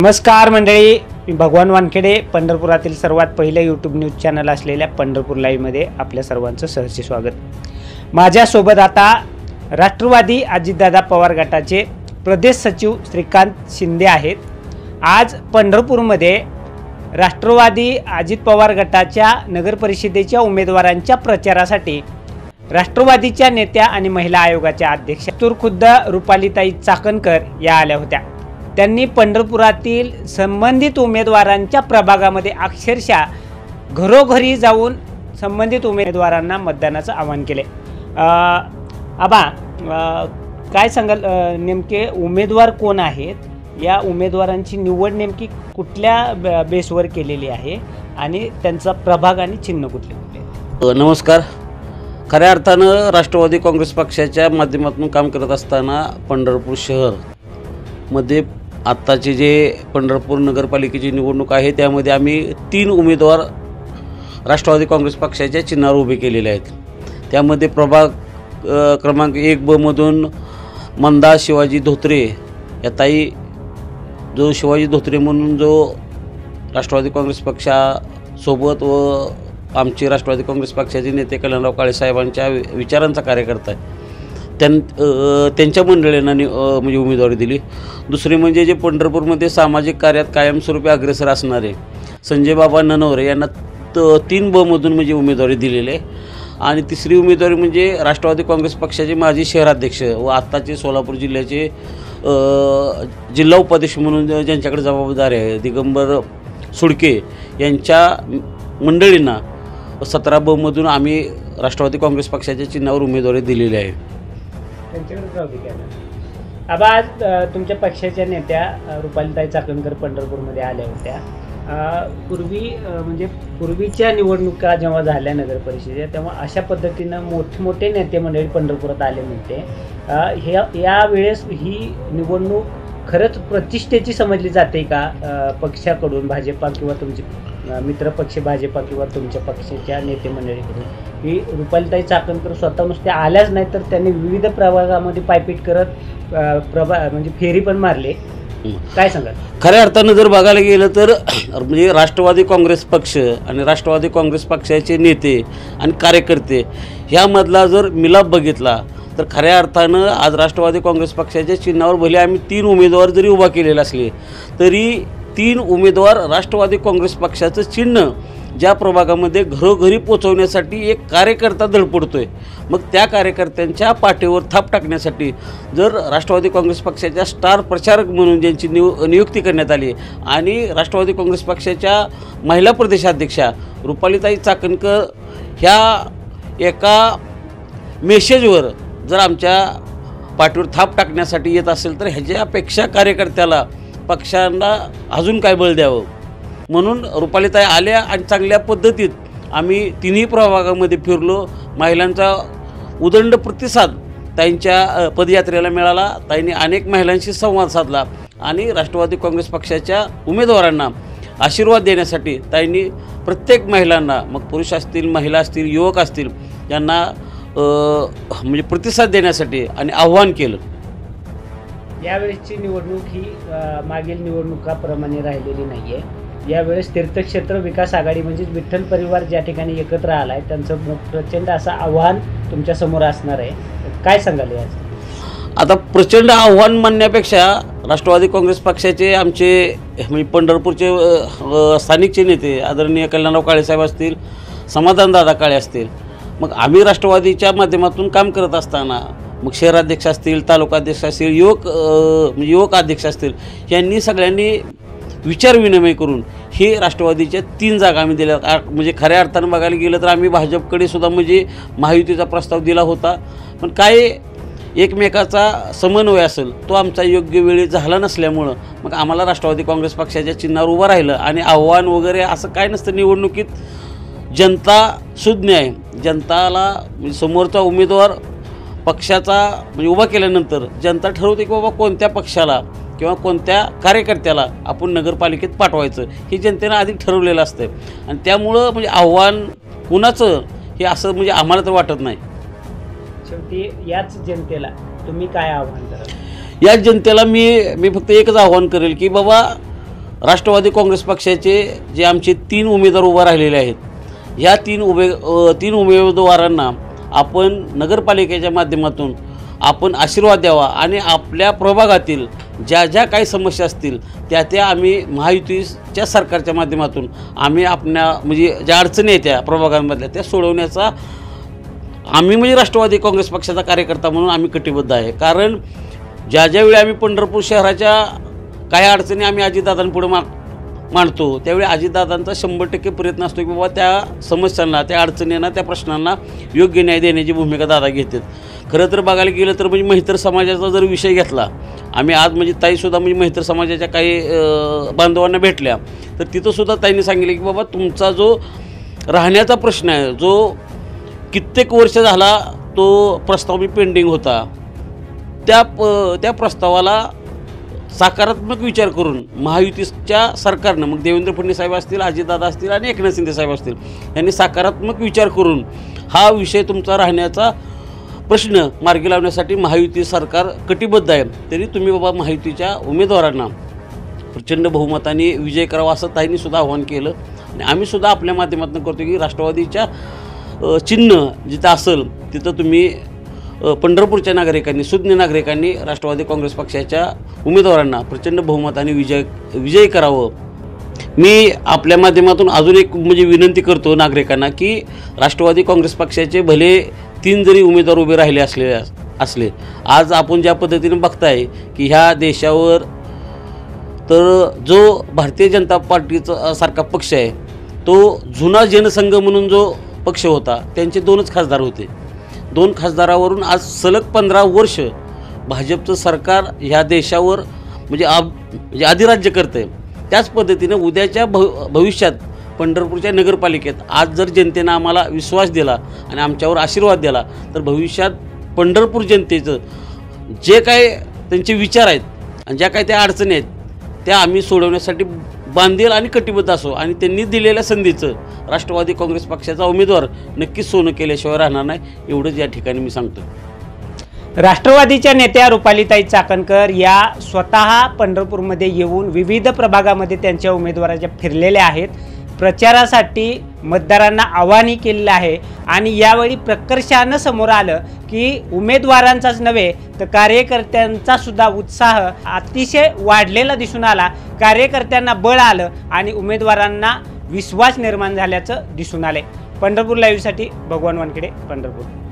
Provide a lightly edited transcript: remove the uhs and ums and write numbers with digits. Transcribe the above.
नमस्कार मंडळी, मी भगवान वानखेडे, पंढरपुरातील सर्वात पहिले यूट्यूब न्यूज चॅनल असलेल्या पंढरपूर लाईव्हमध्ये आपल्या सर्वांचं सहर्ष स्वागत। माझ्यासोबत आता राष्ट्रवादी अजितदादा पवार गटाचे प्रदेश सचिव श्रीकांत शिंदे आहेत। आज पंढरपूरमध्ये राष्ट्रवादी अजित पवार गटाच्या नगर परिषदेच्या उमेदवारांच्या प्रचारासाठी राष्ट्रवादीच्या नेत्या आणि महिला आयोगाच्या अध्यक्ष खुद्द रुपालीताई चाकणकर या आल्या होत्या। त्यांनी पंढरपुरातील संबंधित उमेदवारांच्या प्रभागामध्ये अक्षरशः घरोघरी जाऊन संबंधित उमेदवारांना मतदानाचं आवाहन केले। आबा, काय सांगाल, नेमके उमेदवार कोण आहेत, या उमेदवारांची निवड नेमकी कुठल्या बेसवर केलेली आहे आणि त्यांचा प्रभाग आणि चिन्ह कुठले कुठले? नमस्कार। खऱ्या अर्थानं राष्ट्रवादी काँग्रेस पक्षाच्या माध्यमातून काम करत असताना पंढरपूर शहरमध्ये आत्ताचे जे पंढरपूर नगरपालिकेची निवडणूक आहे त्यामध्ये आम्ही 3 उमेदवार राष्ट्रवादी काँग्रेस पक्षाच्या चिन्हावर उभे केलेले आहेत। त्यामध्ये प्रभाग क्रमांक 1 मधून मंदा शिवाजी धोत्रे या ताई, जो शिवाजी धोत्रे म्हणून जो राष्ट्रवादी काँग्रेस पक्षासोबत व आमचे राष्ट्रवादी काँग्रेस पक्षाचे नेते कल्याणराव काळे साहेबांच्या विचारांचा कार्यकर्ता आहे, त्यांच्या मंडळींना म्हणजे उमेदवारी दिली। दुसरे म्हणजे जे पंढरपूरमध्ये सामाजिक कार्यात कायमस्वरूपी अग्रेसर असणारे संजय बाबा ननवरे यांना 3 मधून म्हणजे उमेदवारी दिलेली आहे। आणि तिसरी उमेदवारी म्हणजे राष्ट्रवादी काँग्रेस पक्षाचे माजी शहराध्यक्ष व आत्ताचे सोलापूर जिल्ह्याचे जिल्हा उपाध्यक्ष म्हणून ज्यांच्याकडे जबाबदारी आहे दिगंबर सुडके यांच्या मंडळींना 17 मधून आम्ही राष्ट्रवादी काँग्रेस पक्षाच्या चिन्हावर उमेदवारी दिलेली आहे। आबा, आज तुमच्या पक्षाच्या नेत्या रुपालीताई चाकणकर पंढरपूरमध्ये आल्या होत्या। पूर्वीच्या निवडणुका जेव्हा झाल्या नगर परिषदेच्या, तेव्हा अशा पद्धतीनं मोठे नेते मंडळी पंढरपुरात आले म्हणते। यावेळेस ही निवडणूक खरंच प्रतिष्ठेची समजली जाते का पक्षाकडून, भाजपा किंवा तुमचे मित्रपक्ष भाजपा किंवा तुमच्या पक्षाच्या नेते मंडळीकडून? ही रुपालीताई चाकणकर स्वतः नुसते आल्याच नाही तर त्यांनी विविध प्रभागामध्ये पायपीट करत म्हणजे फेरी पण मारले, काय सांगाल? खऱ्या अर्थानं जर बघायला गेलं तर म्हणजे राष्ट्रवादी काँग्रेस पक्ष आणि राष्ट्रवादी काँग्रेस पक्षाचे नेते आणि कार्यकर्ते ह्यामधला जर मिलाप बघितला तर खऱ्या अर्थानं आज राष्ट्रवादी काँग्रेस पक्षाच्या चिन्हावर भले आम्ही 3 उमेदवार जरी उभा केलेले असले तरी 3 उमेदवार राष्ट्रवादी काँग्रेस पक्षाचं चिन्ह ज्या प्रभागामध्ये घरोघरी पोचवण्यासाठी एक कार्यकर्ता धडपडतोय, मग त्या कार्यकर्त्यांच्या पाठीवर थाप टाकण्यासाठी जर राष्ट्रवादी काँग्रेस पक्षाच्या स्टार प्रचारक म्हणून ज्यांची नियुक्ती करण्यात आली आणि राष्ट्रवादी काँग्रेस पक्षाच्या महिला प्रदेशाध्यक्षा रुपालीताई चाकणकर ह्या एका मेसेजवर जर आमच्या पाठीवर थाप टाकण्यासाठी येत असेल तर ह्याच्यापेक्षा कार्यकर्त्याला पक्षांना अजून काय बळ द्यावं, म्हणून रुपालीताई आल्या आणि चांगल्या पद्धतीत आम्ही 3ही प्रभागामध्ये फिरलो। महिलांचा उदंड प्रतिसाद ताईंच्या पदयात्रेला मिळाला। ताईंनी अनेक महिलांशी संवाद साधला आणि राष्ट्रवादी काँग्रेस पक्षाच्या उमेदवारांना आशीर्वाद देण्यासाठी ताईंनी प्रत्येक महिलांना, मग पुरुष असतील, महिला असतील, युवक असतील, यांना म्हणजे प्रतिसाद देण्यासाठी आणि आव्हान केलं। यावेळेसची निवडणूक ही मागील निवडणुकाप्रमाणे राहिलेली नाही आहे। यावेळेस तीर्थक्षेत्र विकास आघाडी म्हणजे विठ्ठल परिवार ज्या ठिकाणी एकत्र आला आहे त्यांचं प्रचंड असं आव्हान तुमच्यासमोर असणार आहे, काय सांगाल याच? आता प्रचंड आव्हान म्हणण्यापेक्षा राष्ट्रवादी काँग्रेस पक्षाचे आमचे म्हणजे पंढरपूरचे स्थानिकचे नेते आदरणीय कल्याणराव काळे साहेब असतील, समाधानदादा काळे असतील, मग आम्ही राष्ट्रवादीच्या माध्यमातून काम करत असताना मग शहराध्यक्ष असतील, तालुकाध्यक्ष असतील, युवक अध्यक्ष असतील, यांनी सगळ्यांनी विचार विनिमय करून हे राष्ट्रवादीच्या 3 जागा आम्ही दिल्या। म्हणजे खऱ्या अर्थानं बघायला गेलं तर आम्ही भाजपकडे सुद्धा म्हणजे महायुतीचा प्रस्ताव दिला होता, पण काय एकमेकाचा समन्वय असेल तो आमचा योग्य वेळी झाला नसल्यामुळं मग आम्हाला राष्ट्रवादी काँग्रेस पक्षाच्या चिन्हावर उभं राहिलं। आणि आव्हान वगैरे असं काय नसतं, निवडणुकीत जनता सुज्ञ आहे। जनताला म्हणजे समोरचा उमेदवार पक्षाचा म्हणजे उभा केल्यानंतर जनता ठरवते की बाबा कोणत्या पक्षाला किंवा कोणत्या कार्यकर्त्याला आपण नगरपालिकेत पाठवायचं हे जनतेनं आधी ठरवलेलं असतं। आणि त्यामुळं म्हणजे आव्हान कुणाचं हे असं म्हणजे आम्हाला तर वाटत नाही। शेवटी याच जनतेला तुम्ही काय आव्हान कराल? या जनतेला मी फक्त एकच आव्हान करेल की बाबा राष्ट्रवादी काँग्रेस पक्षाचे जे आमचे 3 उमेदवार उभा राहिलेले आहेत, ह्या 3 उमेदवारांना आपण नगरपालिकेच्या माध्यमातून आपण आशीर्वाद द्यावा आणि आपल्या प्रभागातील ज्या ज्या काही समस्या असतील त्या आम्ही महायुतीच्या सरकारच्या माध्यमातून आम्ही आपल्या म्हणजे ज्या अडचणी आहेत त्या प्रभागांमधल्या त्या सोडवण्याचा आम्ही म्हणजे राष्ट्रवादी काँग्रेस पक्षाचा कार्यकर्ता म्हणून आम्ही कटिबद्ध आहे. कारण ज्यावेळी आम्ही पंढरपूर शहराच्या काही अडचणी आम्ही अजितदादांपुढे मांडतो त्यावेळी अजितदादांचा 100% प्रयत्न असतो की बाबा त्या समस्यांना, त्या अडचणींना, त्या प्रश्नांना योग्य न्याय देण्याची भूमिका दादा घेतात. खरं तर बघायला गेलं तर म्हणजे महितर समाजाचा जर विषय घेतला, आम्ही आज म्हणजे ताईसुद्धा म्हणजे महितर समाजाच्या काही बांधवांना भेटल्या तर तिथंसुद्धा ताईंनी सांगितलं की बाबा तुमचा जो राहण्याचा प्रश्न आहे, जो कित्येक वर्ष झाला तो प्रस्ताव मी पेंडिंग होता, त्या प्रस्तावाला सकारात्मक विचार करून महायुतीच्या सरकारनं, मग देवेंद्र फडणवीस साहेब असतील, अजितदादा असतील आणि एकनाथ शिंदे साहेब असतील, यांनी सकारात्मक विचार करून हा विषय तुमचा राहण्याचा प्रश्न मार्गी लावण्यासाठी महायुती सरकार कटिबद्ध आहे. तरी तुम्ही बाबा महायुतीच्या उमेदवारांना प्रचंड बहुमताने विजय करावा असं ताईंनी सुद्धा आवाहन केलं. आणि आम्हीसुद्धा आपल्या माध्यमातून करतो की राष्ट्रवादीच्या चिन्ह जिथं असेल तिथं तुम्ही पंढरपूरच्या नागरिकांनी, सुज्ञ नागरिकांनी राष्ट्रवादी काँग्रेस पक्षाच्या उमेदवारांना प्रचंड बहुमताने विजयी करावं. मी आपल्या माध्यमातून अजून एक म्हणजे विनंती करतो नागरिकांना की राष्ट्रवादी काँग्रेस पक्षाचे भले 3 जरी उमेदवार उभे राहिले असले आज आपण ज्या पद्धतीने बघताय की ह्या देशावर तर जो भारतीय जनता पार्टीचा सारखा पक्ष आहे तो जुना जनसंघ म्हणून जो पक्ष होता त्यांचे 2च खासदार होते. 2 खासदारावरून आज सलग 15 वर्ष भाजपचं सरकार ह्या देशावर म्हणजे अधिराज्य करतं आहे. त्याच पद्धतीनं उद्याच्या भविष्यात पंढरपूरच्या नगरपालिकेत आज जर जनतेनं आम्हाला विश्वास दिला आणि आमच्यावर आशीर्वाद दिला तर भविष्यात पंढरपूर जनतेचं जे काय त्यांचे विचार आहेत आणि ज्या काही त्या अडचणी आहेत त्या आम्ही सोडवण्यासाठी बांधील आणि कटिबद्ध असो. आणि त्यांनी दिलेल्या संधीचं राष्ट्रवादी काँग्रेस पक्षाचा उमेदवार नक्कीच सोनं केल्याशिवाय राहणार नाही, एवढंच या ठिकाणी मी सांगतो. राष्ट्रवादीच्या नेत्या रुपालीताई चाकणकर या स्वतः पंढरपूरमध्ये येऊन विविध प्रभागामध्ये त्यांच्या उमेदवाराच्या फिरलेल्या आहेत. प्रचारासाठी मतदारांना आवाहन केलेलं आहे आणि यावेळी प्रकर्षानं समोर आलं की उमेदवारांचाच नव्हे तर कार्यकर्त्यांचा सुद्धा उत्साह अतिशय वाढलेला दिसून आला. कार्यकर्त्यांना बळ आलं आणि उमेदवारांना विश्वास निर्माण झाल्याचं दिसून आले. पंढरपूर लाईव्हसाठी भगवान वानखेडे, पंढरपूर.